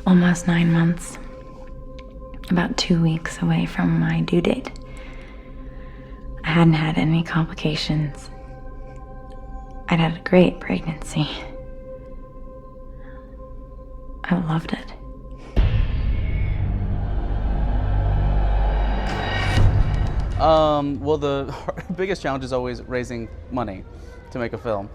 almost 9 months, about 2 weeks away from my due date. I hadn't had any complications. I'd had a great pregnancy. I loved it. Well, the biggest challenge is always raising money to make a film.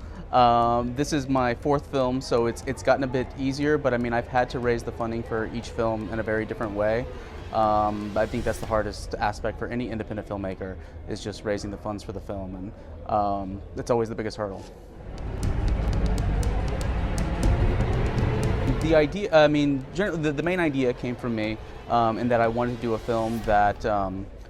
This is my fourth film, so it's gotten a bit easier, but I mean, I've had to raise the funding for each film in a very different way. I think that's the hardest aspect for any independent filmmaker, is just raising the funds for the film, and that's always the biggest hurdle. The idea, I mean, the main idea came from me, in that I wanted to do a film that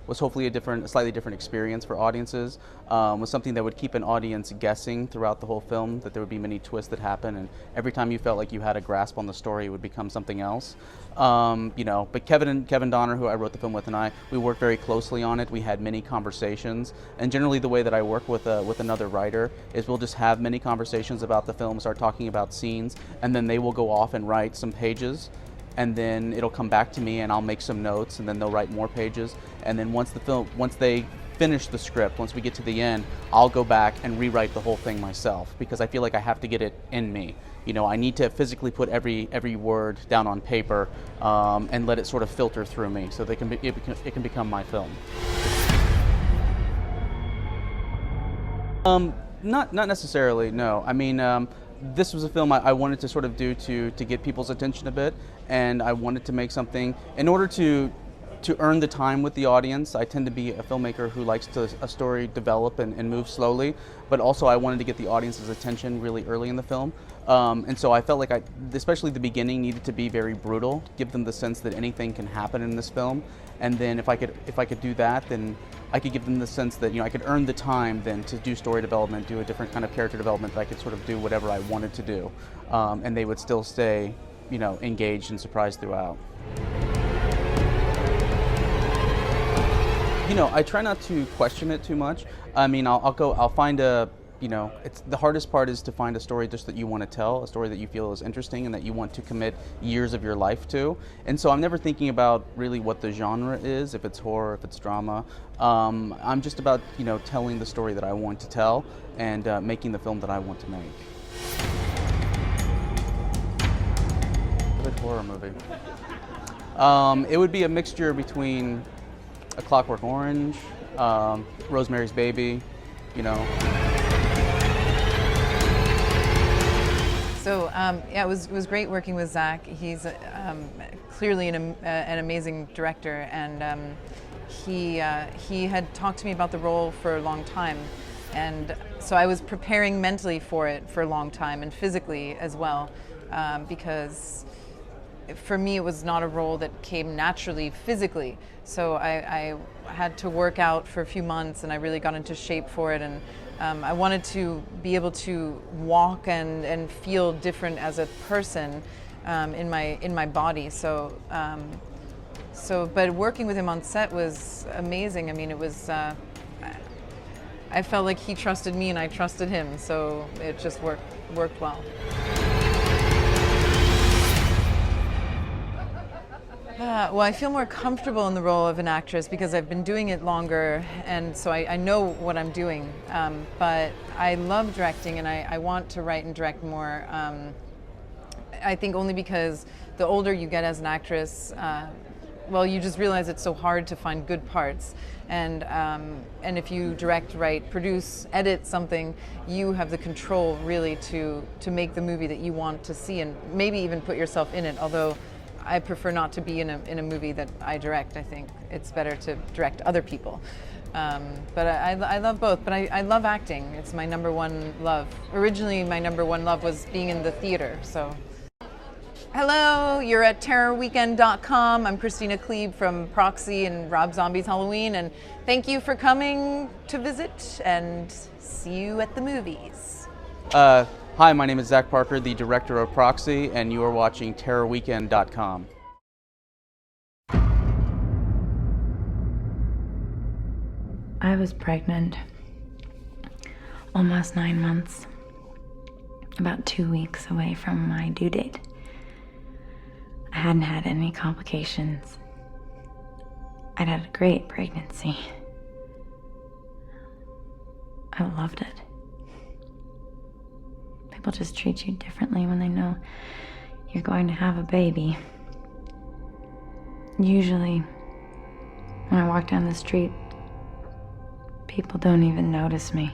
was hopefully a slightly different experience for audiences, was something that would keep an audience guessing throughout the whole film, that there would be many twists that happen, and every time you felt like you had a grasp on the story, it would become something else. But Kevin Donner, who I wrote the film with, and we worked very closely on it. We had many conversations, and generally the way that I work with another writer is we'll just have many conversations about the film, start talking about scenes, and then they will go off and write some pages, and then it'll come back to me and I'll make some notes, and then they'll write more pages, and then once they finish the script, once we get to the end, I'll go back and rewrite the whole thing myself, because I feel like I have to get it in me. I need to physically put every word down on paper, and let it sort of filter through me, so it can become my film. Not necessarily, no. I mean, this was a film I wanted to sort of do to get people's attention a bit, and I wanted to make something in order to earn the time with the audience. I tend to be a filmmaker who likes a story develop and move slowly, but also I wanted to get the audience's attention really early in the film. And so I felt like especially the beginning, needed to be very brutal, give them the sense that anything can happen in this film. And then if I could do that, then I could give them the sense that I could earn the time then to do story development, do a different kind of character development, that I could sort of do whatever I wanted to do, and they would still stay, engaged and surprised throughout. I try not to question it too much. I mean, I'll find it's the hardest part is to find a story just that you want to tell, a story that you feel is interesting and that you want to commit years of your life to. And so I'm never thinking about really what the genre is, if it's horror, if it's drama. I'm just about, telling the story that I want to tell and making the film that I want to make. Good horror movie. It would be a mixture between A Clockwork Orange, Rosemary's Baby, So yeah, it was great working with Zack. He's clearly an amazing director, and he had talked to me about the role for a long time, and so I was preparing mentally for it for a long time, and physically as well, because for me it was not a role that came naturally physically. So I had to work out for a few months, and I really got into shape for it, and I wanted to be able to walk and feel different as a person in my body. So but working with him on set was amazing. I mean, it was I felt like he trusted me and I trusted him, so it just worked well. Well, I feel more comfortable in the role of an actress because I've been doing it longer, and so I know what I'm doing. But I love directing, and I want to write and direct more. I think only because the older you get as an actress, well, you just realize it's so hard to find good parts. And if you direct, write, produce, edit something, you have the control really to make the movie that you want to see, and maybe even put yourself in it. Although I prefer not to be in a movie that I direct. I think it's better to direct other people. But I love both, but I love acting. It's my number one love. Originally, my number one love was being in the theater, so. Hello, you're at terrorweekend.com. I'm Kristina Klebe from Proxy and Rob Zombie's Halloween, and thank you for coming to visit, and see you at the movies. Hi, my name is Zack Parker, the director of Proxy, and you are watching terrorweekend.com. I was pregnant, almost 9 months, about 2 weeks away from my due date. I hadn't had any complications. I'd had a great pregnancy. I loved it. People just treat you differently when they know you're going to have a baby. Usually, when I walk down the street, people don't even notice me.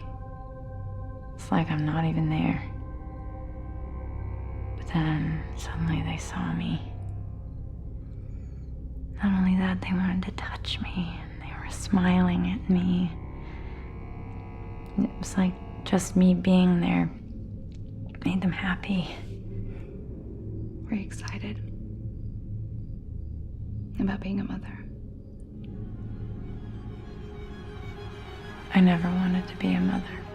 It's like I'm not even there. But then, suddenly they saw me. Not only that, they wanted to touch me, and they were smiling at me. It was like just me being there made them happy. Were you excited about being a mother? I never wanted to be a mother.